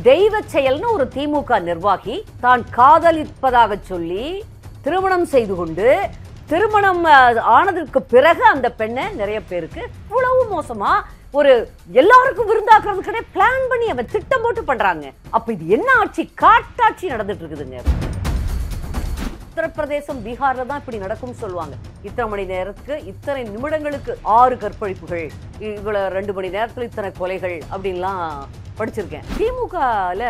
தெய்வ செயல்னு ஒரு திமுக நிர்வாகி தான் காதலிப்பதாக சொல்லி திருமணம் செய்து கொண்டு திருமணம் ஆனதற்கு பிறகு அந்த பெண்ணை நிறைய பேருக்கு இவ்வளவு மோசமா ஒரு எல்லாருக்கும் விருந்தாக்குறதுக்கு பிளான் பண்ணி அவன் திட்டம் போட்டு பண்றாங்க. அப்ப இது என்ன ஆட்சி? காட்டாட்சி நடந்துட்டு இருக்குதுங்க. உத்தரப்பிரதேசம், பீகார்ல தான் இப்படி நடக்கும் சொல்லுவாங்க. இத்தனை மணி நேரத்துக்கு இத்தனை நிமிடங்களுக்கு 6 கற்பழிப்புகள், இவ்வளவு 2 மணி நேரத்துல இத்தனை கொலைகள் அப்படின்லாம் படிச்சிருக்கேன். திமுகல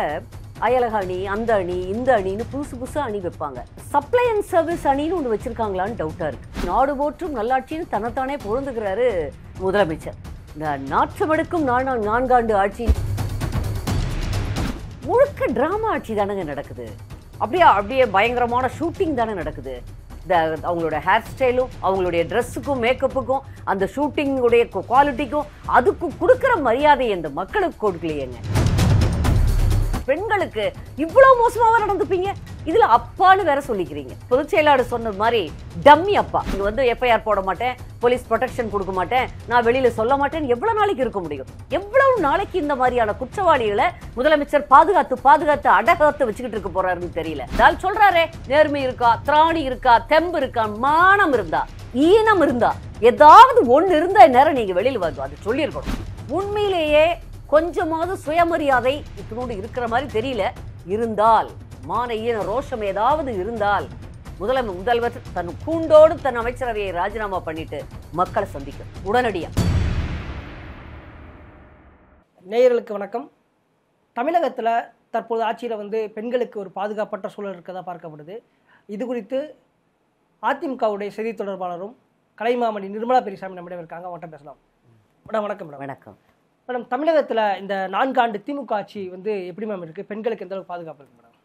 அயலக அணி, அந்த அணி, இந்த அணின்னு புதுசு புதுசா அணி வைப்பாங்க. சப்ளை அண்ட் சர்வீஸ் அணின்னு ஒன்று வச்சிருக்காங்களான்னு டவுட்டா இருக்கு. நாடு போற்றும் நல்லாட்சின்னு தன்னைத்தானே பொழுதுகிறாரு முதலமைச்சர். இந்த நாற்றமெடுக்கும் 4 ஆண்டு ஆட்சி முழுக்க டிராமா ஆட்சி தானங்க நடக்குது. அப்படியே பயங்கரமான ஷூட்டிங் தானே நடக்குது. அவங்களோட ஹேர் ஸ்டைலும் அவங்களுடைய ட்ரெஸ்ஸுக்கும் மேக்கப்புக்கும் அந்த ஷூட்டிங்குடைய குவாலிட்டிக்கும் அதுக்கு கொடுக்குற மரியாதையை இந்த மக்களுக்கு கொடுக்கலையேங்க. பெண்களுக்கு இவ்வளவு மோசமாவா நடந்துப்பீங்க? இதுல அப்பான்னு வேற சொல்லிக்கிறீங்க. பொதுச் செயலாளர் சொன்ன மாதிரி டம்மி அப்பா. இங்க வந்து எஃப்ஐஆர் போட மாட்டேன், போலீஸ் ப்ரொடெக்ஷன் கொடுக்க மாட்டேன், நான் வெளியில சொல்ல மாட்டேன். எவ்வளவு நாளைக்கு இருக்க முடியும்? எவ்வளவு நாளைக்கு இந்த மாதிரியான குற்றவாளிகளை முதலமைச்சர் பாதுகாத்து அடகாத்து வச்சுக்கிட்டு இருக்க போறாருன்னு தெரியல. அதால் சொல்றாரே, நேர்மை இருக்கா, திராணி இருக்கா, தெம்பு இருக்கா, மானம் இருந்தா, ஈனம் இருந்தா, ஏதாவது ஒண்ணு இருந்தா நேரம் நீங்க வெளியில வந்து அது சொல்லியிருக்கணும். உண்மையிலேயே கொஞ்சமாவது சுயமரியாதை இதனோடு இருக்கிற மாதிரி தெரியல. இருந்தால் மான ஈன ரோஷம் ஏதாவது இருந்தால் முதல்வர் தன் கூண்டோடு தன் அமைச்சரவையை ராஜினாமா பண்ணிட்டு மக்களை சந்திக்கும் உடனடியா. நேயர்களுக்கு வணக்கம். தமிழகத்தில் தற்போது ஆட்சியில் வந்து பெண்களுக்கு ஒரு பாதுகாப்பற்ற சூழல் இருக்கதா பார்க்கப்படுது. இது குறித்து அதிமுகவுடைய செய்தி தொடர்பாளரும் கலைமாமணி நிர்மலா பெரியசாமி நம்மிடம் இருக்காங்க. அவங்கள்ட்ட பேசலாம். மேடம் வணக்கம். மேடம் வணக்கம். மேடம், தமிழகத்தில் இந்த 4 ஆண்டு திமுக ஆட்சி வந்து எப்படி மேம் இருக்கு? பெண்களுக்கு எந்த அளவுக்கு பாதுகாப்பு இருக்கு மேடம்?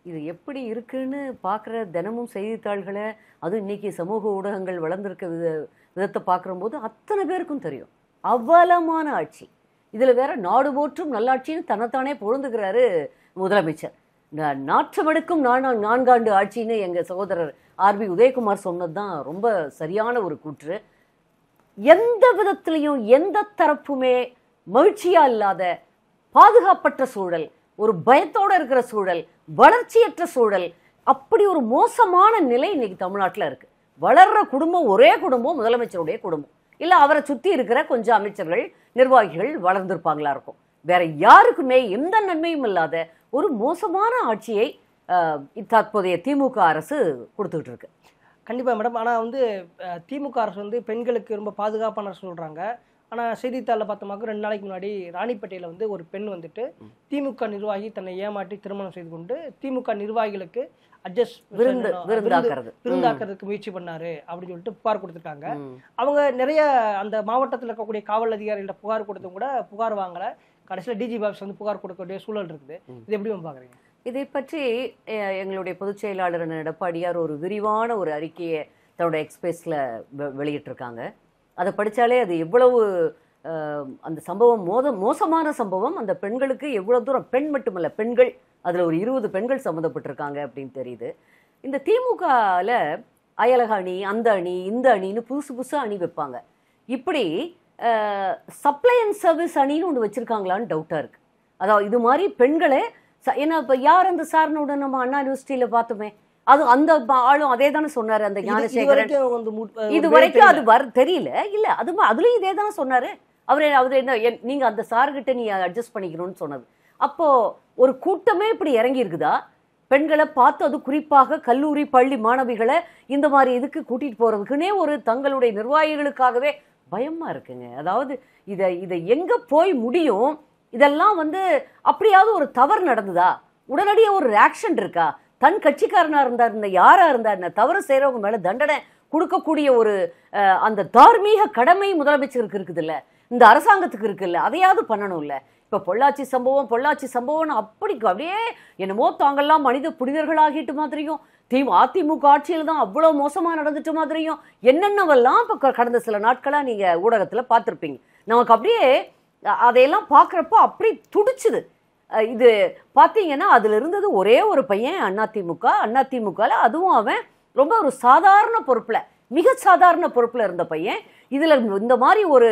இது எப்படி இருக்குன்னு பார்க்குற தினமும் செய்தித்தாள்களை, அதுவும் இன்னைக்கு சமூக ஊடகங்கள் வளர்ந்துருக்க விதத்தை பார்க்கும்போது அத்தனை பேருக்கும் தெரியும் அவலமான ஆட்சி. இதில் வேற நாடு போற்றும் நல்லாட்சின்னு தன்னைத்தானே பொழுதுகிறாரு முதலமைச்சர். நாற்றமெடுக்கும் 4 ஆண்டு ஆட்சின்னு எங்கள் சகோதரர் ஆர்பி உதயகுமார் சொன்னது தான் ரொம்ப சரியான ஒரு கூற்று. எந்த விதத்திலையும் எந்த தரப்புமே மகிழ்ச்சியா இல்லாத பாதுகாப்பற்ற சூழல், ஒரு பயத்தோட இருக்கிற சூழல், வளர்ச்சியற்ற சூழல், அப்படி ஒரு மோசமான நிலை இன்னைக்கு தமிழ்நாட்டில் இருக்கு. வளர்ற குடும்பம் ஒரே குடும்பம், முதலமைச்சருடைய குடும்பம். இல்லை அவரை சுற்றி இருக்கிற கொஞ்சம் அமைச்சர்கள், நிர்வாகிகள் வளர்ந்துருப்பாங்களா இருக்கும். வேற யாருக்குமே எந்த நன்மையும் இல்லாத ஒரு மோசமான ஆட்சியை தற்போதைய திமுக அரசு கொடுத்துக்கிட்டு இருக்கு. கண்டிப்பாக மேடம். ஆனால் வந்து திமுக அரசு வந்து பெண்களுக்கு ரொம்ப பாதுகாப்பான சொல்கிறாங்க. ஆனால் செய்தித்தாளில் பார்த்தோமாக்க 2 நாளைக்கு முன்னாடி ராணிப்பேட்டையில் வந்து ஒரு பெண் வந்துட்டு திமுக நிர்வாகி தன்னை ஏமாற்றி திருமணம் செய்து கொண்டு திமுக நிர்வாகிகளுக்கு விருந்தாக்குறதுக்கு முயற்சி பண்ணாரு அப்படின்னு சொல்லிட்டு புகார் கொடுத்துருக்காங்க. அவங்க நிறைய அந்த மாவட்டத்தில் இருக்கக்கூடிய காவல் அதிகாரிகிட்ட புகார் கொடுத்தும் கூட புகார் வாங்கல. கடைசியில் டிஜிபி ஆஃபீஸ் வந்து புகார் கொடுக்கக்கூடிய சூழல் இருக்குது. இது எப்படி பார்க்குறீங்க? இதை பற்றி எங்களுடைய பொதுச் செயலாளர் எடப்பாடியார் ஒரு விரிவான ஒரு அறிக்கையை தன்னோட எக்ஸ்பிரஸ்ல வெளியிட்டிருக்காங்க. அதை படித்தாலே அது எவ்வளவு அந்த சம்பவம் மோசமான சம்பவம், அந்த பெண்களுக்கு எவ்வளவு தூரம், பெண் மட்டுமல்ல பெண்கள், அதில் ஒரு 20 பெண்கள் சம்மந்தப்பட்டிருக்காங்க அப்படின்னு தெரியுது. இந்த திமுகவில் அயலக அணி, அந்த அணி, இந்த அணின்னு புதுசு புதுசாக அணி வைப்பாங்க. இப்படி சப்ளை அண்ட் சர்வீஸ் அணின்னு ஒன்று வச்சிருக்காங்களான்னு டவுட்டாக இருக்கு. அதாவது இது மாதிரி பெண்களே ஏன்னா இப்போ யார் அந்த சார்னோட நம்ம அண்ணா யூனிவர்சிட்டியில் பார்த்தோமே, அது அந்த ஆளும் அதே தானே சொன்னாரு. அந்த ஞானசேகரன் இது வரைக்கும் அது தெரியல. இல்ல அதுலயும் இதே தானே சொன்னாரு. அவரு என்ன நீங்க அந்த சார்கிட்ட நீ அட்ஜஸ்ட் பண்ணிக்கணும்னு சொன்னது. அப்போ ஒரு கூட்டமே இப்படி இறங்கி இருக்குதா? பெண்களை பார்த்து, அது குறிப்பாக கல்லூரி பள்ளி மாணவிகளை இந்த மாதிரி இதுக்கு கூட்டிட்டு போறதுக்குன்னே ஒரு தங்களுடைய நிர்வாகிகளுக்காகவே பயமா இருக்குங்க. அதாவது இதை எங்க போய் முடியும்? இதெல்லாம் வந்து அப்படியாவது ஒரு தவறு நடந்ததா? உடனடியாக ஒரு ஆக்ஷன் இருக்கா? தன் கட்சிக்காரனா இருந்தா யாரா இருந்தா என்ன, தவறு செய்யறவங்க மேல தண்டனை கொடுக்கக்கூடிய ஒரு அந்த தார்மீக கடமை முதலமைச்சருக்கு இருக்குது இல்ல, இந்த அரசாங்கத்துக்கு இருக்குல்ல, அதையாவது பண்ணணும் இல்ல. இப்ப பொள்ளாச்சி சம்பவம் அப்படியே என்னமோ தாங்கெல்லாம் மனித புனிதர்களாகிட்டு மாதிரியும், அதிமுக ஆட்சியில் தான் அவ்வளவு மோசமா நடந்துட்டு மாதிரியும் என்னென்னவெல்லாம் இப்ப கடந்த சில நாட்களா நீங்க ஊடகத்துல பார்த்திருப்பீங்க. நமக்கு அப்படியே அதையெல்லாம் பார்க்குறப்போ அப்படி துடிச்சுது. இது பார்த்தீங்கன்னா அதில் இருந்தது ஒரே ஒரு பையன் அதிமுகவில், அதுவும் அவன் ரொம்ப ஒரு சாதாரண பொறுப்பில், மிக சாதாரண பொறுப்பில் இருந்த பையன். இதுல இந்த மாதிரி ஒரு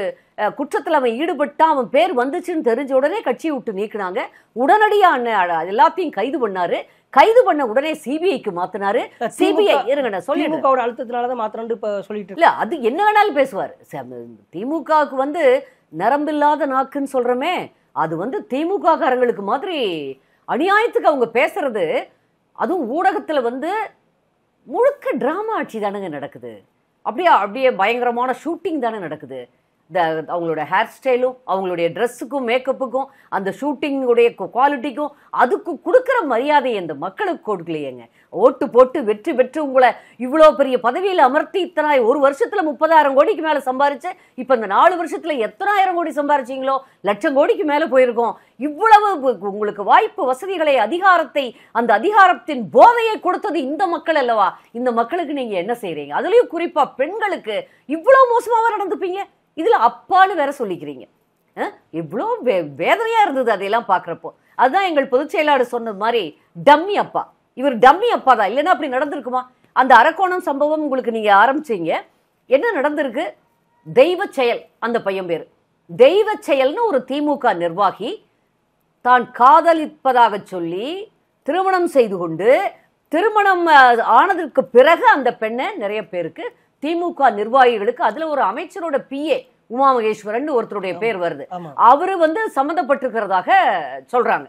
குற்றத்துல அவன் ஈடுபட்டா அவன் பேர் வந்துச்சுன்னு தெரிஞ்ச உடனே கட்சியை விட்டு நீக்கினாங்க. உடனடியா அண்ணன் எல்லாத்தையும் கைது பண்ணாரு. கைது பண்ண உடனே சிபிஐக்கு மாத்தினாரு. சிபிஐ இருங்க திமுக அழுத்தத்தினாலதான் மாத்திரம் இப்ப சொல்லிட்டு இல்ல, அது என்ன வேணாலும் பேசுவாரு. திமுகவுக்கு வந்து நரம்பில்லாத நாக்குன்னு சொல்றமே, அது வந்து திமுக காரங்களுக்கு மாதிரி அநியாயத்துக்கு அவங்க பேசுறது. அதுவும் ஊடகத்துல வந்து முழுக்க டிராமா ஆட்சி தானங்க நடக்குது. அப்படியே அப்படியே பயங்கரமான ஷூட்டிங் தானே நடக்குது. அவங்களோட ஹேர் ஸ்டைலும் அவங்களுடைய ட்ரெஸ்ஸுக்கும் மேக்கப்புக்கும் அந்த ஷூட்டிங்குடைய குவாலிட்டிக்கும் அதுக்கு கொடுக்குற மரியாதை இந்த மக்களுக்கு கொடுக்கலையேங்க. ஓட்டு போட்டு வெற்றி பெற்று உங்களை இவ்வளோ பெரிய பதவியில் அமர்த்தி இத்தனை ஒரு வருஷத்துல 30,000 கோடிக்கு மேலே சம்பாரிச்சு இப்போ இந்த 4 வருஷத்துல எத்தனாயிரம் கோடி சம்பாரிச்சிங்களோ, லட்சம் கோடிக்கு மேலே போயிருக்கோம். இவ்வளவு உங்களுக்கு வாய்ப்பு வசதிகளை அதிகாரத்தை அந்த அதிகாரத்தின் போதையை கொடுத்தது இந்த மக்கள் அல்லவா? இந்த மக்களுக்கு நீங்க என்ன செய்றீங்க? அதுலயும் குறிப்பா பெண்களுக்கு இவ்வளவு மோசமாக நடந்துப்பீங்க. இதுல அப்பான்னு வேற சொல்லிக்கிறீங்க. இவ்வளோ வேதனையா இருந்தது அதையெல்லாம் பாக்குறப்போ. அதுதான் எங்கள் பொதுச் செயலாளர் சொன்னது மாதிரி டம்மி அப்பா. இவர் டம்மி அப்பா தான், இல்லைன்னா அப்படி நடந்திருக்குமா? அந்த அரக்கோணம் சம்பவம் உங்களுக்கு நீங்க ஆரம்பிச்சீங்க, என்ன நடந்திருக்கு? தெய்வ செயல், அந்த பையன் பேரு தெய்வ செயல்னு ஒரு திமுக நிர்வாகி தான் காதலிப்பதாக சொல்லி திருமணம் செய்து கொண்டு, திருமணம் ஆனதற்கு பிறகு அந்த பெண்ணை நிறைய பேருக்கு திமுக நிர்வாகிகளுக்கு, அதுல ஒரு அமைச்சரோட பிஏ உமா மகேஸ்வரன் ஒருத்தருடைய பேர் வருது, அவரு வந்து சம்மந்தப்பட்டிருக்கிறதாக சொல்றாங்க.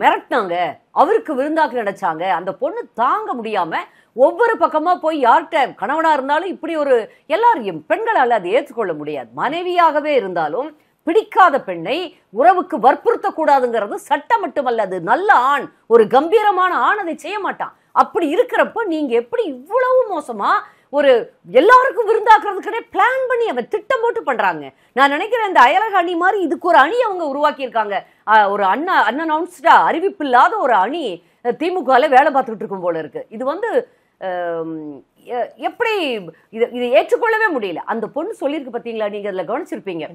மிரட்டினாங்க, அவருக்கு விருந்தாக்கு நினைச்சாங்க. அந்த பொண்ணு தாங்க முடியாம ஒவ்வொரு பக்கமா போய் யார்கிட்ட கணவனா இருந்தாலும் இப்படி ஒரு எல்லாரையும் பெண்களால் அதை ஏற்றுக்கொள்ள முடியாது. மனைவியாகவே இருந்தாலும் பிடிக்காத பெண்ணை உறவுக்கு வற்புறுத்த கூடாதுங்கிறது சட்டம் மட்டுமல்ல, அது நல்ல ஆண், ஒரு கம்பீரமான ஆண் அதை செய்ய மாட்டான். அப்படி இருக்கிறப்ப நீங்க எப்படி இவ்வளவு மோசமா ஒரு எல்லாருக்கும் விருந்தாக்குறதுக்கு பிளான் பண்ணி அவன் திட்டம் போட்டு பண்றாங்க. நான் நினைக்கிறேன் இந்த அயலக அணி மாதிரி இதுக்கு ஒரு அணி அவங்க உருவாக்கி இருக்காங்க. ஒரு அன்அனௌன்ஸ்டா அறிவிப்பு இல்லாத ஒரு அணி திமுகல வேலை பார்த்துக்கிட்டு இருக்கும் போல இருக்கு. இது வந்து எப்படி இதை ஏற்றுக்கொள்ளவே முடியல. அந்த பொண்ணு சொல்லியிருக்கு பாத்தீங்களா, நீங்க அதுல கவனிச்சிருப்பீங்க,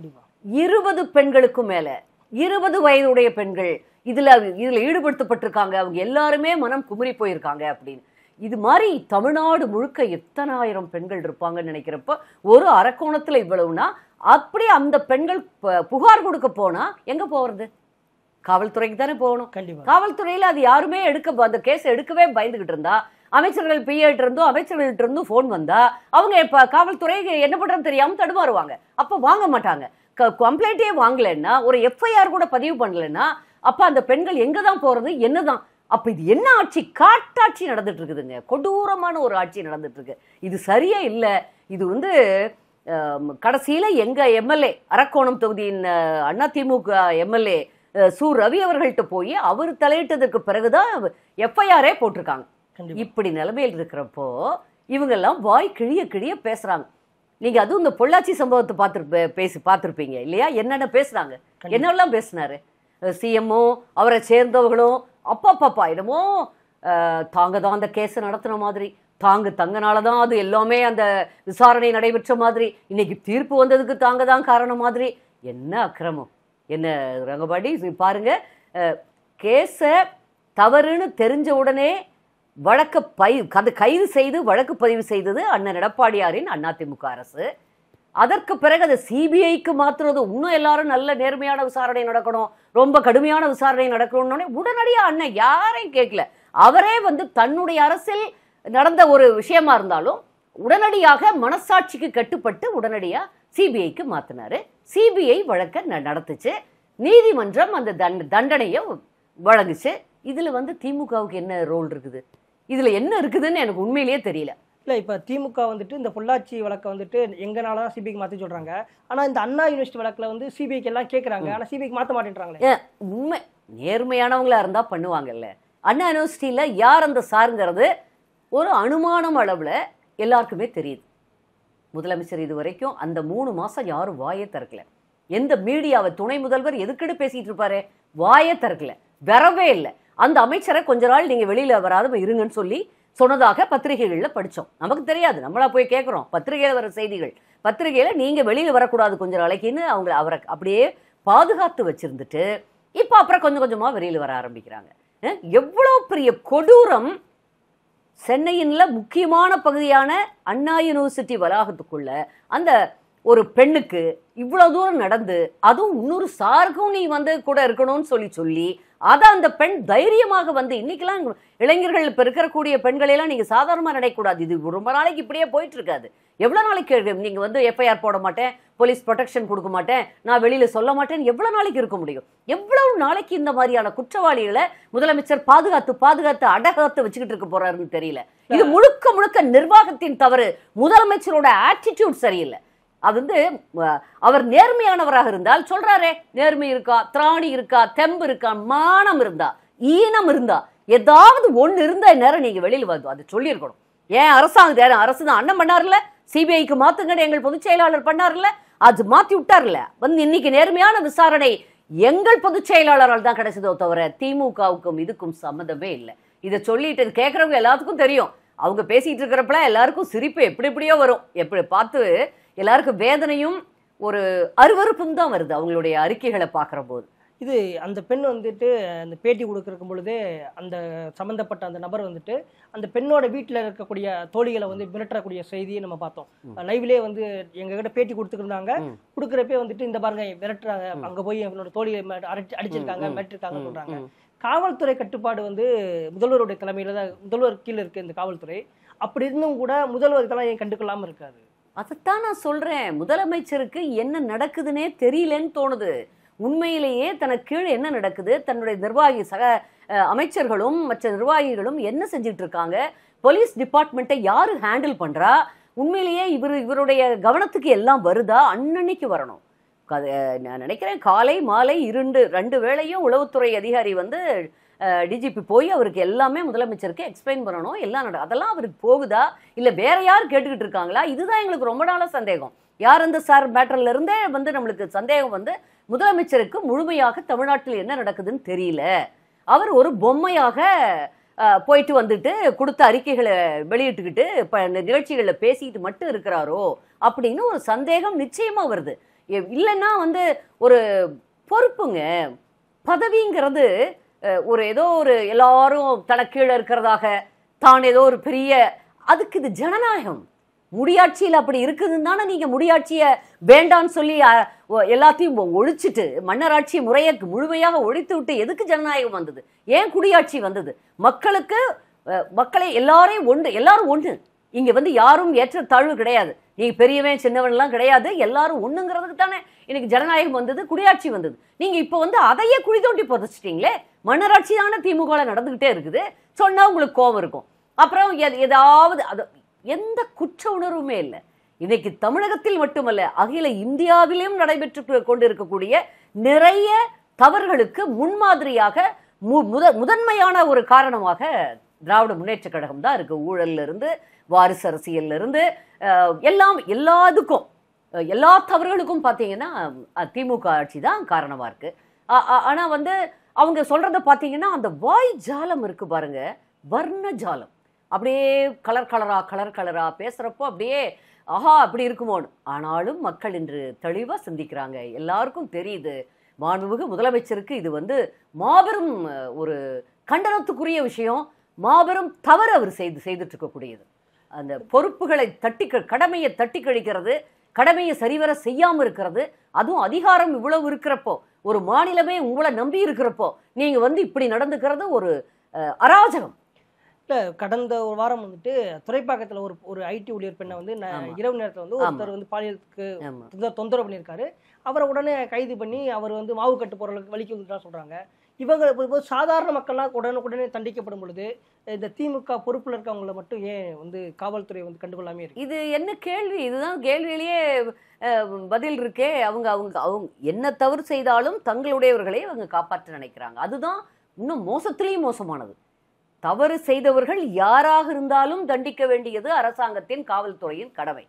20 பெண்களுக்கும் மேல 20 வயதுடைய பெண்கள் இதுல ஈடுபடுத்தப்பட்டிருக்காங்க. அவங்க எல்லாருமே மனம் குமுறி போயிருக்காங்க அப்படின்னு. இது மாதிரி தமிழ்நாடு முழுக்க எத்தனாயிரம் பெண்கள் இருப்பாங்கன்னு நினைக்கிறப்ப ஒரு அரக்கோணத்துல இவ்வளவுனா, அப்படி அந்த பெண்கள் புகார் கொடுக்க போனா எங்க போறது? காவல்துறைக்கு தானே போகணும். காவல்துறையில அது யாருமே அந்த கேஸ் எடுக்கவே பயந்துகிட்டு இருந்தா, அமைச்சர்கள் பிஏட்டு இருந்தும் அமைச்சர்கள்ட்ட இருந்தும் போன் வந்தா அவங்க இப்ப காவல்துறை என்ன பண்றது தெரியாம தடுமாறுவாங்க. அப்ப வாங்க மாட்டாங்க. கம்ப்ளைண்டே வாங்கலன்னா, ஒரு எஃப்ஐஆர் கூட பதிவு பண்ணலன்னா, அப்ப அந்த பெண்கள் எங்கதான் போறது, என்னதான்? அப்ப இது என்ன ஆட்சி? காட்டாட்சி நடந்துட்டு இருக்குதுங்க. கொடூரமான ஒரு ஆட்சி நடந்துட்டு இருக்கு. இது சரியே இல்லை. இது வந்து கடைசியில எங்க எம்எல்ஏ அரக்கோணம் தொகுதியின் அதிமுக எம்எல்ஏ சு ரவி அவர்கள்ட்ட போய் அவர் தலையிட்டதற்கு பிறகுதான் எஃப்ஐஆரே போட்டிருக்காங்க. இப்படி நிலைமையில் இருக்கிறப்போ இவங்க எல்லாம் வாய் கிழிய கிழிய பேசுறாங்க. நீங்க அதுவும் இந்த பொள்ளாச்சி சம்பவத்தை பார்த்திருப்பீங்க இல்லையா? என்னென்ன பேசுறாங்க, என்னெல்லாம் பேசினாரு சிஎம்ஓ அவரை சேர்ந்தவர்களும். அப்பா என்னமோ தாங்க தான் அந்த கேஸ் நடத்தின மாதிரி, தங்கனாலதான் அது எல்லாமே அந்த விசாரணை நடைபெற்ற மாதிரி, இன்னைக்கு தீர்ப்பு வந்ததுக்கு தாங்க தான் காரணம் மாதிரி. என்ன அக்கிரமம், என்ன ரங்கபாடி பாருங்க. கேஸ தவறுன்னு தெரிஞ்ச உடனே கைது செய்து வழக்கு பதிவு செய்தது அண்ணன் எடப்பாடியாரின் அதிமுக அரசு. அதற்கு பிறகு அதை சிபிஐக்கு மாத்துறது, இன்னும் எல்லாரும் நல்ல நேர்மையான விசாரணை நடக்கணும், ரொம்ப கடுமையான விசாரணை நடக்கணும்னு உடனடியா அண்ணன் யாரையும் கேட்கல. அவரே வந்து தன்னுடைய அரசில் நடந்த ஒரு விஷயமா இருந்தாலும் உடனடியாக மனசாட்சிக்கு கட்டுப்பட்டு உடனடியா சிபிஐக்கு மாத்தினாரு. சிபிஐ வழக்க நடத்துச்சு, நீதிமன்றம் அந்த தண்டனையை வழங்குச்சு. இதுல வந்து திமுகவுக்கு என்ன ரோல் இருக்குது, இதுல என்ன இருக்குதுன்னு எனக்கு உண்மையிலேயே தெரியல. இல்லை, இப்போ திமுக வந்துட்டு இந்த பொள்ளாச்சி வழக்கை வந்துட்டு எங்கனால தான் சிபிஐக்கு மாற்றி சொல்கிறாங்க. ஆனால் இந்த அண்ணா யூனிவர்சிட்டி வழக்கில் வந்து சிபிஐக்கு எல்லாம் கேட்குறாங்க, ஆனால் சிபிஐக்கு மாற்ற மாட்டேன்றாங்களே. உண்மை, நேர்மையானவங்களா இருந்தால் பண்ணுவாங்கல்ல. அண்ணா யூனிவர்சிட்டியில் யார் அந்த சாருங்கிறது ஒரு அனுமானம் அளவில் எல்லாருக்குமே தெரியுது. முதலமைச்சர் இது வரைக்கும் அந்த 3 மாதம் யாரும் வாயே திறக்கல. எந்த மீடியாவை துணை முதல்வர் எதுக்கிட்டு பேசிட்டு இருப்பாரு, வாயே திறக்கல, வரவே இல்லை. அந்த அமைச்சரை கொஞ்ச நாள் நீங்கள் வெளியில் வராத இருங்கன்னு சொல்லி சொன்னதாக பத்திரிகைகளில் படித்தோம். நமக்கு தெரியாது, நம்மளா போய் கேட்குறோம். பத்திரிகையில் வர செய்திகள், பத்திரிகையில் நீங்கள் வெளியில் வரக்கூடாது கொஞ்ச நாளைக்குன்னு அவரை அப்படியே பாதுகாத்து வச்சிருந்துட்டு இப்போ அப்புறம் கொஞ்சம் கொஞ்சமாக வெளியில் வர ஆரம்பிக்கிறாங்க. எவ்வளோ பெரிய கொடூரம்! சென்னையின்ல முக்கியமான பகுதியான அண்ணா யூனிவர்சிட்டி வளாகத்துக்குள்ள அந்த ஒரு பெண்ணுக்கு இவ்வளவு தூரம் நடந்து, அதுவும் இன்னொரு சாருக்கும் நீ வந்து கூட இருக்கணும்னு சொல்லி அதை அந்த பெண் தைரியமாக வந்து, இன்னைக்கெல்லாம் இளைஞர்கள் இப்ப இருக்கக்கூடிய பெண்களையெல்லாம் நீங்க சாதாரணமா நினைக்கக்கூடாது. இது ரொம்ப நாளைக்கு இப்படியே போயிட்டு இருக்காது. எவ்வளவு நாளைக்கு நீங்க வந்து எஃப்ஐஆர் போட மாட்டேன், போலீஸ் ப்ரொடெக்ஷன் கொடுக்க மாட்டேன், நான் வெளியில சொல்ல மாட்டேன்னு எவ்வளவு நாளைக்கு இருக்க முடியும்? எவ்வளவு நாளைக்கு இந்த மாதிரியான குற்றவாளிகளை முதலமைச்சர் பாதுகாத்து அடகாத்து வச்சுக்கிட்டு இருக்க போறாருன்னு தெரியல. இது முழுக்க முழுக்க நிர்வாகத்தின் தவறு. முதலமைச்சரோட ஆட்டிடியூட் சரியில்லை. அது வந்து அவர் நேர்மையானவராக இருந்தால் சொல்றாரே, நேர்மை இருக்கா, திராணி இருக்கா, தெம்பு இருக்கா, மானம் இருந்தா, ஈனம் இருந்தா, ஏதாவது ஒண்ணு இருந்தா நேரம் நீங்க வெளியில வந்து அது சொல்லியிருக்கணும். ஏன் அரசு தான் அண்ணன் பண்ணார்ல, சிபிஐக்கு மாத்துங்கன்னு எங்கள் பொதுச் செயலாளர் பண்ணார்ல, அது மாத்தி விட்டார்ல. வந்து இன்னைக்கு நேர்மையான விசாரணை எங்கள் பொதுச் செயலாளரால் தான் கிடைச்சதோ தவிர திமுகவுக்கும் இதுக்கும் சம்மந்தமே இல்லை. இதை சொல்லிட்டு கேட்கறவங்க எல்லாத்துக்கும் தெரியும். அவங்க பேசிட்டு இருக்கிறப்பல எல்லாருக்கும் சிரிப்பு எப்படி எப்படியோ வரும். எப்படி பார்த்து எல்லாருக்கும் வேதனையும் ஒரு அருவருப்பும் தான் வருது அவங்களுடைய அறிக்கைகளை பார்க்குற போது. இது அந்த பெண் வந்துட்டு அந்த பேட்டி கொடுக்கும் பொழுதே அந்த சம்மந்தப்பட்ட அந்த நபர் வந்துட்டு அந்த பெண்ணோட வீட்டில் இருக்கக்கூடிய தோழிகளை வந்து மிரட்டக்கூடிய செய்தியை நம்ம பார்த்தோம். லைவ்லேயே வந்து எங்ககிட்ட பேட்டி கொடுத்துருந்தாங்க. கொடுக்குறப்பே வந்துட்டு இந்த பாருங்க மிரட்டுறாங்க, அங்கே போய் என்னோட தோழியை அடிச்சிருக்காங்க, மிரட்டிருக்காங்க சொல்றாங்க. காவல்துறை கட்டுப்பாடு வந்து முதல்வருடைய தலைமையில தான், முதல்வர் கீழே இருக்கு இந்த காவல்துறை. அப்படி இருந்தும் கூட முதல்வர் இதெல்லாம் ஏன் கண்டுக்கொள்ளாம இருக்காரு? அதைத்தான் நான் சொல்றேன். முதலமைச்சருக்கு என்ன நடக்குதுன்னே தெரியலன்னு தோணுது. உண்மையிலேயே தனக்கு கீழே என்ன நடக்குது, தன்னுடைய நிர்வாகி சக அமைச்சர்களும் மற்ற நிர்வாகிகளும் என்ன செஞ்சுட்டு இருக்காங்க, போலீஸ் டிபார்ட்மெண்ட்டை யாரு ஹேண்டில் பண்றா, உண்மையிலேயே இவருடைய கவனத்துக்கு எல்லாம் வருதா? அன்னன்னைக்கு வரணும். நான் நினைக்கிறேன் காலை மாலை ரெண்டு வேளையும் உளவுத்துறை அதிகாரி வந்து டிஜிபி போய் அவருக்கு எல்லாமே முதலமைச்சருக்கு எக்ஸ்பிளைன் பண்ணணும். எல்லாம் அதெல்லாம் அவருக்கு போகுதா, இல்லை வேற யார் கேட்டுக்கிட்டு இருக்காங்களா? இதுதான் எங்களுக்கு ரொம்ப நாளா சந்தேகம். யார் அந்த சார் மேட்டர்ல இருந்தே வந்து நம்மளுக்கு சந்தேகம் வந்து முதலமைச்சருக்கு முழுமையாக தமிழ்நாட்டில் என்ன நடக்குதுன்னு தெரியல. அவர் ஒரு பொம்மையாக போயிட்டு வந்துட்டு கொடுத்த அறிக்கைகளை வெளியிட்டுக்கிட்டு நிகழ்ச்சிகளில் பேசிட்டு மட்டும் இருக்கிறாரோ அப்படின்னு ஒரு சந்தேகம் நிச்சயமா வருது. இல்லைன்னா வந்து ஒரு பொறுப்புங்க, பதவிங்கிறது ஒரு ஏதோ ஒரு எல்லாரும் தனக்கீழே இருக்கிறதாக தான் ஏதோ ஒரு பெரிய, அதுக்கு இது ஜனநாயகம். முடியாட்சியில் அப்படி இருக்குதுன்னு தானே நீங்க முடியாட்சியை வேண்டான்னு சொல்லி எல்லாத்தையும் ஒழிச்சிட்டு மன்னராட்சி முறையை முழுமையாக ஒழித்து விட்டு எதுக்கு ஜனநாயகம் வந்தது? ஏன் குடியாட்சி வந்தது? மக்களை எல்லாரும் ஒன்று. இங்க வந்து யாரும் ஏற்ற தாழ்வு கிடையாது. நீங்க பெரியவன் சின்னவன் எல்லாம் கிடையாது. எல்லாரும் ஒண்ணுங்கிறதுக்கு தானே இன்னைக்கு ஜனநாயகம் வந்தது, குடியாட்சி வந்தது. நீங்க இப்ப வந்து அதையே குழி தோண்டி புதைச்சிட்டீங்களே. மன்னராட்சி தானே திமுக நடந்துகிட்டே இருக்குது. சொன்னா உங்களுக்கு கோபம் இருக்கும். அப்புறம் ஏதாவது எந்த குற்ற உணர்வுமே இல்லை. இன்னைக்கு தமிழகத்தில் மட்டுமல்ல, அகில இந்தியாவிலும் நடைபெற்று கொண்டிருக்கக்கூடிய நிறைய தவறுகளுக்கு முன்மாதிரியாக முதன்மையான ஒரு காரணமாக திராவிட முன்னேற்ற கழகம் தான் இருக்கு. ஊழல்ல இருந்து, வாரிசு அரசியல்ல இருந்து, எல்லாத்துக்கும் எல்லா தவறுகளுக்கும் பார்த்தீங்கன்னா திமுக ஆட்சி தான் காரணமா இருக்கு. ஆனா வந்து அவங்க சொல்றத பார்த்தீங்கன்னா அந்த வாய் ஜாலம் இருக்கு பாருங்க, வர்ண ஜாலம். அப்படியே கலர் கலரா பேசுறப்போ அப்படியே ஆஹா அப்படி இருக்குமோன்னு. ஆனாலும் மக்கள் இன்று தெளிவா சிந்திக்கிறாங்க. எல்லாருக்கும் தெரியுது மாண்புமிகு முதலமைச்சருக்கு இது வந்து மாபெரும் ஒரு கண்டனத்துக்குரிய விஷயம், மாபெரும் தவறு அவர் செய்துட்டு இருக்கக்கூடியது. அந்த பொறுப்புகளை கடமையை தட்டி கழிக்கிறது, கடமையை சரிவர செய்யாம இருக்கிறது, அதுவும் அதிகாரம் இவ்வளவு இருக்கிறப்போ, ஒரு மாநிலமே உங்களை நம்பி இருக்கிறப்போ நீங்க வந்து இப்படி நடந்துக்கிறது ஒரு அராஜகம். கடந்த ஒரு வாரம் வந்துட்டு துறைப்பாக்கத்துல ஒரு ஐடி ஊழியர் பெண்ணை வந்து இரவு நேரத்துல வந்து ஒருத்தர் வந்து பாலியலுக்கு தொந்தரவு பண்ணியிருக்காரு. அவரை உடனே கைது பண்ணி அவர் வந்து மாவு கட்டு போறதுக்கு வலிக்கு வந்துட்டா சொல்றாங்க. இவங்க சாதாரண மக்கள்லாம் உடனே தண்டிக்கப்படும் பொழுது இந்த திமுக பொறுப்புல இருக்கவங்களை மட்டும் ஏன் வந்து காவல்துறை வந்து கண்டுகொள்ளாமே இருக்கு? இது என்ன கேள்வி? இதுதான் கேள்வியிலேயே பதில் இருக்கே. அவங்க என்ன தவறு செய்தாலும் தங்களுடையவர்களை அவங்க காப்பாற்ற நினைக்கிறாங்க. அதுதான் இன்னும் மோசத்திலேயும் மோசமானது. தவறு செய்தவர்கள் யாராக இருந்தாலும் தண்டிக்க வேண்டியது அரசாங்கத்தின் காவல்துறையின் கடமை.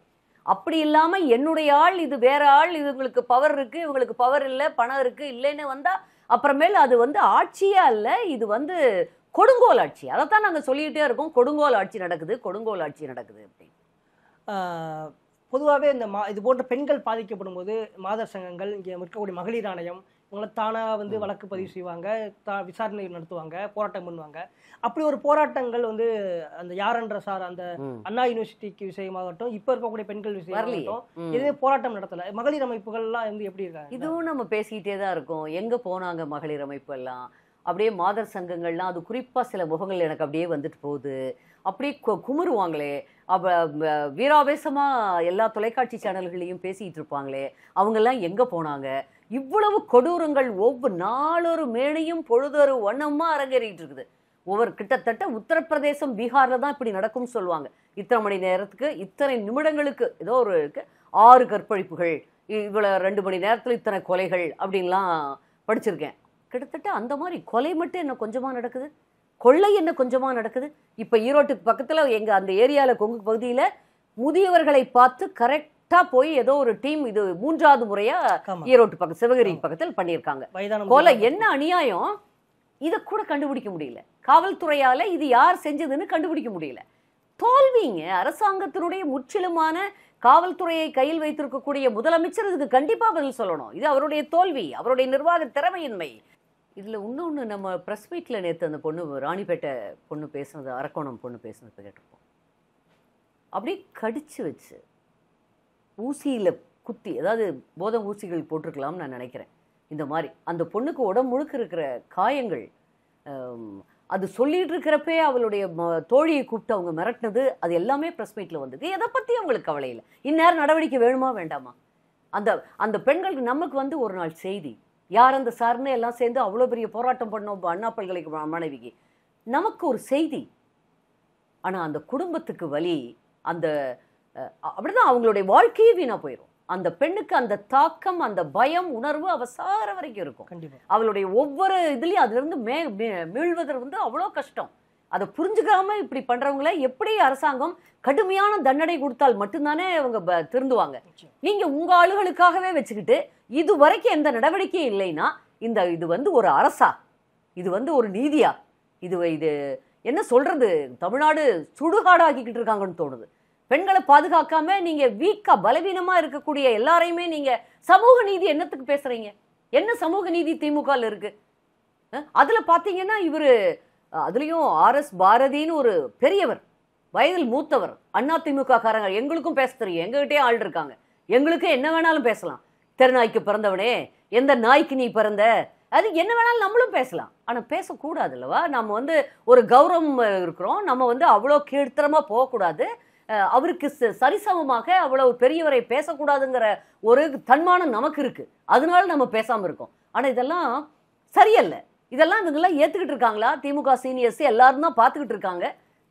அப்படி இல்லாம என்னுடைய ஆள், இது வேற ஆள், இவங்களுக்கு பவர் இருக்கு, இவங்களுக்கு பவர் இல்லை, பணம் இருக்கு, இல்லைன்னு வந்தா அப்புறமேல அது வந்து ஆட்சியே அல்ல, இது வந்து கொடுங்கோல் ஆட்சி. அதைத்தான் நாங்கள் சொல்லிக்கிட்டே இருக்கோம், கொடுங்கோல் ஆட்சி நடக்குது அப்படின்னு. பொதுவாகவே இந்த இது போன்ற பெண்கள் பாதிக்கப்படும் போது மாதர் சங்கங்கள், இங்கே இருக்கக்கூடிய மகளிர் ஆணையம், உங்களை தானா வந்து வழக்கு பதிவு செய்வாங்க, விசாரணை நடத்துவாங்க, போராட்டம் பண்ணுவாங்க. அப்படி ஒரு போராட்டங்கள் வந்து அந்த யாரன்ற சார் அந்த அண்ணா யூனிவர்சிட்டிக்கு விஷயமாகட்டும், இப்ப இருக்கக்கூடிய பெண்கள் விஷயமாகட்டும் எதுவுமே போராட்டம் நடத்தல. மகளிர் அமைப்புகள்லாம் வந்து எப்படி இருக்காங்க? இதுவும் நம்ம பேசிக்கிட்டே தான் இருக்கோம். எங்க போனாங்க மகளிர் அமைப்பு எல்லாம்? அப்படியே மாதர் சங்கங்கள்லாம் அது குறிப்பா சில முகங்கள் எனக்கு அப்படியே வந்துட்டு போகுது. அப்படியே குமுறுவாங்களே, வீராவேசமா எல்லா தொலைக்காட்சி சேனல்களையும் பேசிட்டு இருப்பாங்களே, அவங்கெல்லாம் எங்க போனாங்க? இவ்வளவு கொடூரங்கள் ஒவ்வொரு நாளொரு மேனையும் பொழுதொரு வண்ணமா அரங்கேறிட்டு இருக்குது. ஒவ்வொரு கிட்டத்தட்ட உத்தரப்பிரதேசம், பீகார்ல தான் இப்படி நடக்கும்னு சொல்லுவாங்க. இத்தனை மணி நேரத்துக்கு இத்தனை நிமிடங்களுக்கு ஏதோ ஒரு 6 கற்பழிப்புகள், இவ்வளோ 2 மணி நேரத்தில் இத்தனை கொலைகள் அப்படின்லாம் படிச்சிருக்கேன். கிட்டத்தட்ட அந்த மாதிரி கொலை மட்டும் என்ன கொஞ்சமா நடக்குது, கொள்ளை என்ன கொஞ்சமா நடக்குது. இப்போ ஈரோட்டுக்கு பக்கத்தில் எங்கள் அந்த ஏரியாவில் கொங்கு பகுதியில் முதியவர்களை பார்த்து கரெக்டாக போய் ஏதோ ஒரு டீம், இது 3வது முறையாக ஈரோட்டு பக்கம் சிவகிரி பக்கத்தில் பண்ணியிருக்காங்க. கொலை என்ன அநியாயம், இதை கூட கண்டுபிடிக்க முடியல. காவல்துறையால் இது யார் செஞ்சதுன்னு கண்டுபிடிக்க முடியல. தோல்விங்க அரசாங்கத்தினுடைய முற்றிலுமான. காவல்துறையை கையில் வைத்திருக்கக்கூடிய முதலமைச்சர் இதுக்கு கண்டிப்பாக பதில் சொல்லணும். இது அவருடைய தோல்வி, அவருடைய நிர்வாக திறமையின்மை. இதில் இன்னொன்று, நம்ம ப்ரெஸ் மீட்டில் நேற்று அந்த பொண்ணு ராணிப்பேட்டை பொண்ணு பேசுனது, அரக்கோணம் பொண்ணு பேசுனது கேட்டிருப்போம். அப்படி கடிச்சு வச்சு ஊசியில் குத்தி, அதாவது போதை ஊசிகள் போட்டிருக்கலாம்னு நான் நினைக்கிறேன். இந்த மாதிரி அந்த பொண்ணுக்கு உடம்பு முழுக்க இருக்கிற காயங்கள், அது சொல்லிட்டு இருக்கிறப்பே அவளுடைய தோழியை கூப்பிட்டு அவங்க மிரட்டினது, அது எல்லாமே ப்ரெஸ் மீட்டில் வந்தது. எதை பற்றி அவங்களுக்கு கவலை இல்லை. இந்நேரம் நடவடிக்கை வேணுமா வேண்டாமா? அந்த அந்த பெண்களுக்கு நமக்கு வந்து ஒரு நாள் செய்தி, யார் அந்த சார்னு எல்லாம் சேர்ந்து அவ்வளோ பெரிய போராட்டம் பண்ணோம் அண்ணா பல்கலைக்கழக மாணவிக்கு, நமக்கு ஒரு செய்தி. ஆனால் அந்த குடும்பத்துக்கு வலி, அந்த அப்படிதான் அவங்களுடைய வாழ்க்கையே வீணா போயிடும். அந்த பெண்ணுக்கு அந்த தாக்கம், அந்த பயம் உணர்வு அவசார வரைக்கும் இருக்கும். அவளுடைய ஒவ்வொரு இதுலயும் அதுல இருந்து மீள்வதற்கு வந்து அவ்வளோ கஷ்டம். அதை புரிஞ்சுக்காம இப்படி பண்றவங்கள எப்படி அரசாங்கம் கடுமையான தண்டனை கொடுத்தால் மட்டும்தானே அவங்க திருந்துவாங்க. நீங்க உங்க ஆளுகளுக்காகவே வச்சுக்கிட்டு இது வரைக்கும் எந்த நடவடிக்கையும் இல்லைன்னா இது வந்து ஒரு அரசா, இது வந்து ஒரு நீதியா, இது என்ன சொல்றது, தமிழ்நாடு சுடுகாடாக்கிக்கிட்டு இருக்காங்கன்னு தோணுது. பெண்களை பாதுகாக்காம நீங்க வீக்கா பலவீனமா இருக்கக்கூடிய எல்லாரையுமே நீங்க சமூக நீதி என்னத்துக்கு பேசுறீங்க? என்ன சமூக நீதி திமுகல இருக்கு? அதுல பாத்தீங்கன்னா இவரு அதுலயும் RS பாரதின்னு ஒரு பெரியவர், வயதில் மூத்தவர், அதிமுக காரங்க, எங்களுக்கும் பேச தெரியும், எங்ககிட்டயே ஆள் இருக்காங்க, எங்களுக்கு என்ன வேணாலும் பேசலாம். தெருநாய்க்கு பிறந்தவனே, எந்த நாய்க்கு நீ பிறந்த, அது என்ன வேணாலும் நம்மளும் பேசலாம். ஆனா பேசக்கூடாது இல்லவா? நம்ம வந்து ஒரு கௌரவம் இருக்கிறோம், நம்ம வந்து அவ்வளோ கீழ்த்தரமா போகக்கூடாது. அவருக்கு சரிசமமாக அவ்வளவு பெரியவரை பேசக்கூடாதுங்கிற ஒரு தன்மானம் நமக்கு இருக்கு, அதனால நம்ம பேசாம இருக்கோம். ஆனா இதெல்லாம் சரியல்ல. இதெல்லாம் இவங்கெல்லாம் ஏத்துக்கிட்டு இருக்காங்களா? திமுக சீனியர்ஸ் எல்லாரும் தான் பார்த்துக்கிட்டு இருக்காங்க.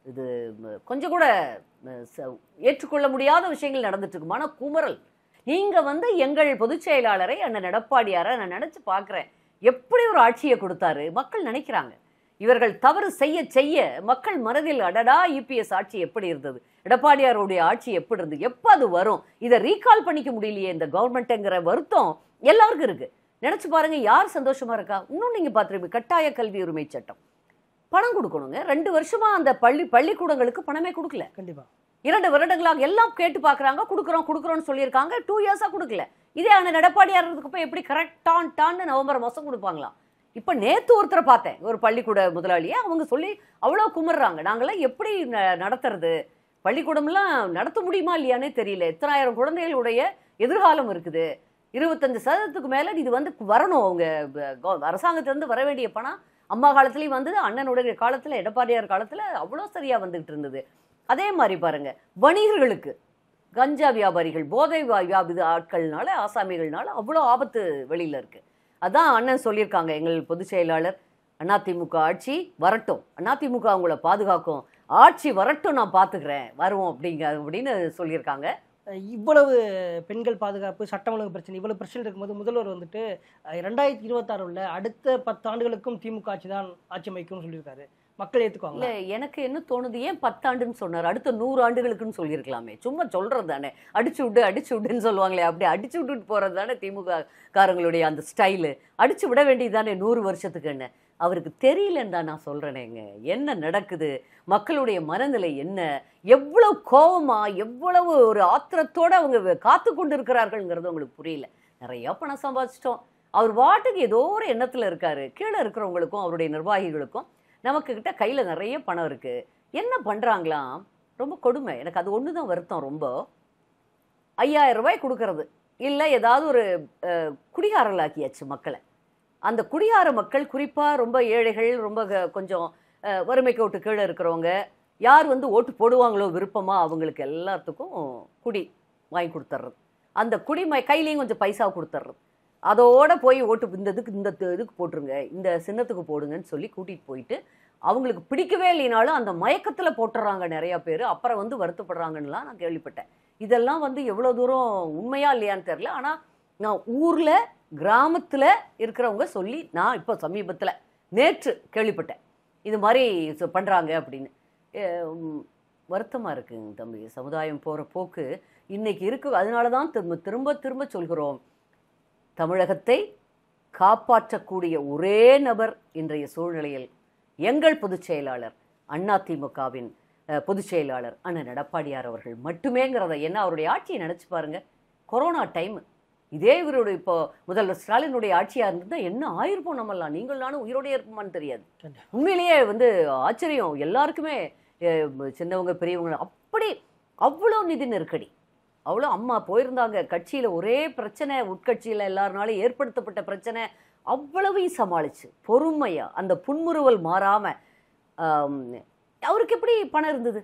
இது கொஞ்சம் கூட ஏற்றுக்கொள்ள முடியாத விஷயங்கள் நடந்துட்டு இருக்கு. மன குமரல். நீங்க வந்து எங்கள் பொதுச் செயலாளரை அண்ணன் எடப்பாடியாரை நான் நினைச்சு பார்க்கிறேன். எப்படி ஒரு ஆட்சியை கொடுத்தாரு மக்கள் நினைக்கிறாங்க. இவர்கள் தவறு செய்ய செய்ய மக்கள் மனதில் அடடா EPS ஆட்சி எப்படி இருந்தது, எடப்பாடியாருடைய ஆட்சி எப்படி இருந்தது, எப்போ அது வரும், இதை ரீகால் பண்ணிக்க முடியலையே இந்த கவர்மெண்ட்டுங்கிற வருத்தம் எல்லாருக்கும் இருக்கு. நினைச்சு பாருங்க, யார் சந்தோஷமா இருக்கா? இன்னும் நீங்க பார்த்துருப்பீங்க, கட்டாய கல்வி உரிமை சட்டம். பணம் கொடுக்கணுங்க. 2 வருஷமா அந்த பள்ளிக்கூடங்களுக்கு பணமே கொடுக்கல. கண்டிப்பா 2 வருடங்களாக எல்லாம் கேட்டு பார்க்குறாங்க, கொடுக்குறோம்னு சொல்லியிருக்காங்க. 2 இயர்ஸாக கொடுக்கல. இதே அண்ணன் எடப்பாடியார் இருந்ததுக்கு போய் எப்படி கரெக்டான்னு நவம்பர் மாதம் கொடுப்பாங்களாம். இப்போ நேற்று ஒருத்தரை பார்த்தேன், ஒரு பள்ளிக்கூட முதலாளியை, அவங்க சொல்லி அவ்வளோ குமர்றாங்க, நாங்களாம் எப்படி நடத்துறது, பள்ளிக்கூடம்லாம் நடத்த முடியுமா இல்லையானே தெரியல, எத்தனாயிரம் குழந்தைகளுடைய எதிர்காலம் இருக்குது, 25% மேலே இது வந்து வரணும், அவங்க அரசாங்கத்திலேருந்து வர வேண்டிய பணம் அம்மா காலத்துலேயும் வந்தது, அண்ணனுடைய காலத்தில் எடப்பாடியார் காலத்தில் அவ்வளோ சரியாக வந்துகிட்டு இருந்தது. அதே மாதிரி பாருங்க, வணிகர்களுக்கு, கஞ்சா வியாபாரிகள், போதை ஆட்கள்னால, ஆசாமிகள்னால அவ்வளோ ஆபத்து வெளியில் இருக்குது. அதான் அண்ணன் சொல்லியிருக்காங்க, எங்கள் பொதுச் செயலாளர், அதிமுக ஆட்சி வரட்டும், அதிமுக அவங்கள பாதுகாக்கும், ஆட்சி வரட்டும், நான் பார்த்துக்கிறேன், வருவோம் அப்படின்னு சொல்லியிருக்காங்க. இவ்வளவு பெண்கள் பாதுகாப்பு, சட்டம் ஒழுங்கு பிரச்சனை, இவ்வளவு பிரச்சனை இருக்கும்போது முதல்வர் வந்துட்டு 2026 அடுத்த 10 ஆண்டுகளுக்கும் திமுக ஆட்சி தான் ஆட்சி அமைக்கும்னு சொல்லியிருக்காரு. மக்கள் ஏற்றுக்குவாங்க? இல்லை, எனக்கு என்ன தோணுது, ஏன் 10 ஆண்டுன்னு சொன்னார், அடுத்த 100 ஆண்டுகளுக்குன்னு சொல்லியிருக்கலாமே. சும்மா சொல்றது தானே, அடிச்சு விட்டுன்னு சொல்லுவாங்களே, அப்படி அடிச்சு விட்டுட்டு போறது தானே திமுக காரங்களுடைய அந்த ஸ்டைலு. அடிச்சு விட வேண்டியது தானே 100 வருஷத்துக்கு. என்ன அவருக்கு தெரியலன்னு தான் நான் சொல்றேனேங்க. என்ன நடக்குது, மக்களுடைய மனநிலை என்ன, எவ்வளவு கோபமா, எவ்வளவு ஒரு ஆத்திரத்தோட அவங்க காத்து கொண்டு இருக்கிறார்கள்ங்கிறது உங்களுக்கு புரியல. நிறைய பணம் சம்பாதிச்சிட்டோம், அவர் வாட்டுக்கு ஏதோ ஒரு எண்ணத்தில் இருக்காரு. கீழே இருக்கிறவங்களுக்கும் அவருடைய நிர்வாகிகளுக்கும் நமக்கு கிட்ட கையில் நிறைய பணம் இருக்கு, என்ன பண்ணுறாங்களாம், ரொம்ப கொடுமை. எனக்கு அது ஒன்று தான் வருத்தம். ரொம்ப 5000 ரூபாய் கொடுக்கறது இல்லை, ஏதாவது ஒரு குடிகாரர்களாக்கியாச்சு மக்களை. அந்த குடிகார மக்கள் குறிப்பாக ரொம்ப ஏழைகள், ரொம்ப கொஞ்சம் வறுமை கோட்டு கீழே இருக்கிறவங்க, யார் வந்து ஓட்டு போடுவாங்களோ விருப்பமாக அவங்களுக்கு எல்லாத்துக்கும் குடி வாங்கி கொடுத்துட்றது. அந்த குடி கையிலையும் கொஞ்சம் பைசா கொடுத்துட்றது. அதோட போய் ஓட்டு இந்த இதுக்கு போட்டுருங்க, இந்த சின்னத்துக்கு போடுங்கன்னு சொல்லி கூட்டிகிட்டு போயிட்டு அவங்களுக்கு பிடிக்கவே இல்லைனாலும் அந்த மயக்கத்தில் போட்டுறாங்க நிறையா பேர். அப்புறம் வந்து வருத்தப்படுறாங்கன்னுலாம் நான் கேள்விப்பட்டேன். இதெல்லாம் வந்து எவ்வளோ தூரம் உண்மையா இல்லையான்னு தெரியல. ஆனால் நான் ஊரில் கிராமத்தில் இருக்கிறவங்க சொல்லி நான் இப்போ சமீபத்தில் நேற்று கேள்விப்பட்டேன் இது மாதிரி பண்ணுறாங்க அப்படின்னு. வருத்தமாக இருக்குங்க தம்பி. சமுதாயம் போகிற போக்கு இன்னைக்கு இருக்கு. அதனால தான் திரும்ப திரும்ப சொல்கிறோம், தமிழகத்தை காப்பாற்றக்கூடிய ஒரே நபர் இன்றைய சூழ்நிலையில் எங்கள் பொதுச் செயலாளர், அதிமுகவின் பொதுச் செயலாளர் அண்ணன் எடப்பாடியார் அவர்கள் மட்டுமேங்கிறத. ஏன்னா அவருடைய ஆட்சியை நினச்சி பாருங்க. கொரோனா டைம் இதே இவருடைய இப்போ முதல்வர் ஸ்டாலினுடைய ஆட்சியாக இருந்ததுதான் என்ன ஆயிருப்போம் நம்மெல்லாம். நீங்கள் நானும் உயிரோடே இருப்போமான்னு தெரியாது. உண்மையிலேயே வந்து ஆச்சரியம் எல்லாருக்குமே, சின்னவங்க பெரியவங்க. அப்படி அவ்வளோ நிதி நெருக்கடி, அவ்வளோ. அம்மா போயிருந்தாங்க, கட்சியில் ஒரே பிரச்சனை, உட்கட்சியில் எல்லாருனாலும் ஏற்படுத்தப்பட்ட பிரச்சனை, அவ்வளவையும் சமாளிச்சு பொறுமையாக அந்த புன்முறுவல் மாறாமல். அவருக்கு எப்படி பணம் இருந்தது,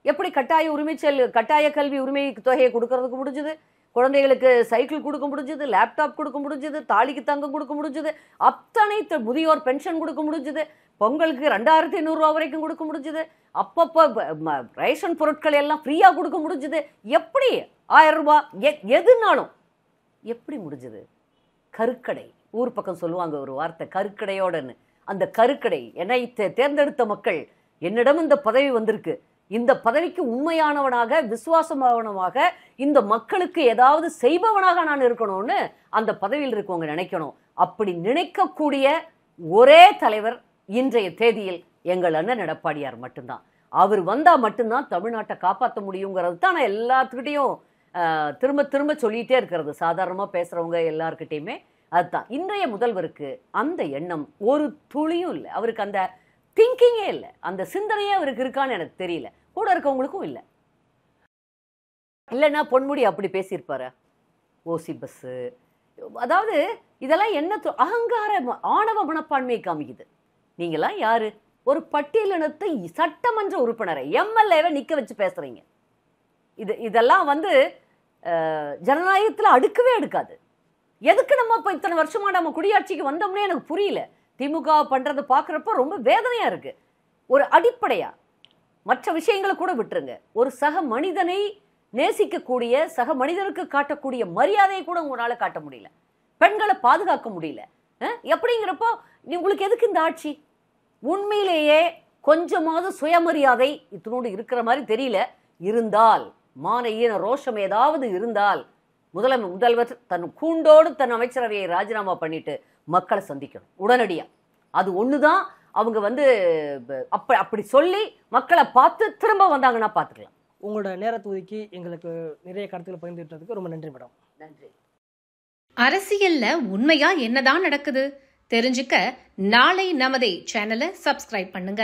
எப்படி கட்டாய கல்வி உரிமை தொகையை கொடுக்கறதுக்கு முடிஞ்சது, குழந்தைகளுக்கு சைக்கிள் கொடுக்க முடிஞ்சது, லேப்டாப் கொடுக்க முடிஞ்சது, தாலிக்கு தங்கம் கொடுக்க முடிஞ்சது, அத்தனை முதியோர் பென்ஷன் கொடுக்க முடிஞ்சது, பொங்கலுக்கு 2500 ரூபா வரைக்கும் கொடுக்க முடிஞ்சது, அப்பப்போ ரேஷன் பொருட்கள் எல்லாம் ஃப்ரீயாக கொடுக்க முடிஞ்சது. எப்படி 1000 ரூபாய் எதுனாலும் எப்படி முடிஞ்சது? கருக்கடை, ஊர் பக்கம் சொல்லுவாங்க ஒரு வார்த்தை, கருக்கடையோடன்னு. அந்த கருக்கடை, என்னை தேர்ந்தெடுத்த மக்கள், என்னிடம் இந்த பதவி வந்திருக்கு, இந்த பதவிக்கு உண்மையானவனாக, விசுவாசமானவனாக, இந்த மக்களுக்கு ஏதாவது செய்பவனாக நான் இருக்கணும்னு அந்த பதவியில் இருக்கவங்க நினைக்கணும். அப்படி நினைக்கக்கூடிய ஒரே தலைவர் இன்றைய தேதியில் எங்கள் அண்ணன் எடப்பாடியார் மட்டும்தான். அவர் வந்தா மட்டும்தான் தமிழ்நாட்டை காப்பாற்ற முடியுங்கிறது தான் நான் எல்லாத்துக்கிட்டையும் திரும்ப திரும்ப சொல்லிட்டே இருக்கிறது. சாதாரணமாக பேசுறவங்க எல்லார்கிட்டையுமே அதுதான். இன்றைய முதல்வருக்கு அந்த எண்ணம் ஒரு துளியும் இல்லை. அவருக்கு அந்த திங்கிங்கே இல்லை, அந்த சிந்தனையே அவருக்கு இருக்கான்னு எனக்கு தெரியல. கூட இருக்கவங்களுக்கும் இல்லை. இல்லைன்னா பொன்முடி அப்படி பேசியிருப்பாரு, ஓசி பஸ்ஸு. அதாவது இதெல்லாம் என்ன அகங்கார ஆணவ மனப்பான்மையை காமிக்குது. நீங்களாம் யாரு? ஒரு பட்டியலினத்தை சட்டமன்ற உறுப்பினரை, எம்எல்ஏவை நிக்க வச்சு பேசுறீங்க. இதெல்லாம் வந்து ஜனநாயகத்தில் அடுக்கவே அடுக்காது. எதுக்கு நம்ம இப்போ இத்தனை வருஷமா நம்ம குடியாட்சிக்கு வந்தோம்னே எனக்கு புரியல. திமுக பண்றது பார்க்குறப்ப ரொம்ப வேதனையா இருக்கு. ஒரு அடிப்படையா மற்ற விஷயங்களை கூட விட்டுருங்க, ஒரு சக மனிதனை நேசிக்கக்கூடிய, சக மனிதனுக்கு காட்டக்கூடிய மரியாதையை கூட உங்களால காட்ட முடியல, பெண்களை பாதுகாக்க முடியல. எப்படிங்கிறப்போ உங்களுக்கு எதுக்கு இந்த ஆட்சி? உண்மையிலேயே கொஞ்சமாவது சுயமரியாதை இத்தனோடு இருக்கிற மாதிரி தெரியல. இருந்தால் மான ஈன ரோஷம் ஏதாவது இருந்தால் முதல்வர் தன் கூண்டோடு தன் அமைச்சரவையை ராஜினாமா பண்ணிட்டு மக்களை சந்திக்கணும் உடனடியா. அது ஒண்ணுதான். அவங்க வந்து அப்படி சொல்லி மக்களை பார்த்து திரும்ப வந்தாங்கன்னா பார்த்துக்கலாம். உங்களோட நேரத்தை ஒதுக்கி எங்களுக்கு நிறைய கருத்துக்களை பகிர்ந்துட்டதுக்கு ரொம்ப நன்றி மேடம். நன்றி. அரசியல்ல உண்மையா என்னதான் நடக்குது தெரிஞ்சுக்க நாளை நமதே சேனலை சப்ஸ்கிரைப் பண்ணுங்க.